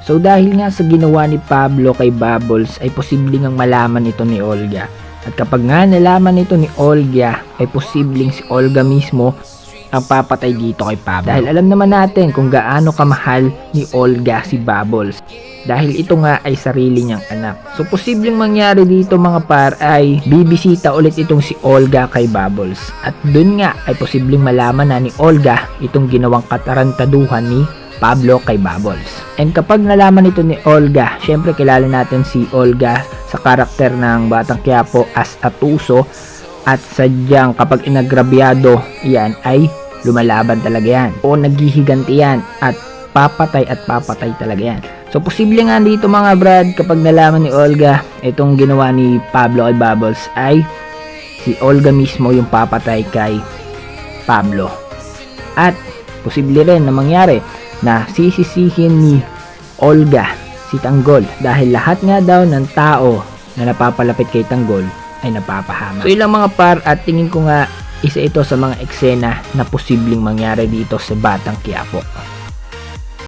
So dahil nga sa ginawa ni Pablo kay Bubbles ay posibleng ang malaman ito ni Olga. At kapag nga nalaman ito ni Olga ay posibleng si Olga mismo ang papatay dito kay Pablo. Dahil alam naman natin kung gaano kamahal ni Olga si Bubbles. Dahil ito nga ay sarili niyang anak. So posibleng mangyari dito mga par ay bibisita ulit itong si Olga kay Bubbles. At dun nga ay posibleng malaman na ni Olga itong ginawang katarantaduhan ni Pablo kay Bubbles. And kapag nalaman ito ni Olga, syempre kilala natin si Olga sa karakter ng Batang Quiapo as Atuso. At sadyang kapag inagrabyado yan ay lumalaban talaga yan. O naghihiganti yan at papatay talaga yan. So posible nga dito mga brad kapag nalaman ni Olga itong ginawa ni Pablo kay Bubbles ay si Olga mismo yung papatay kay Pablo. At posible rin na mangyari na sisisihin ni Olga si Tanggol dahil lahat nga daw ng tao na napapalapit kay Tanggol ay napapahamak. So ilang mga par at tingin ko nga isa ito sa mga eksena na posibleng mangyari dito sa Batang Quiapo.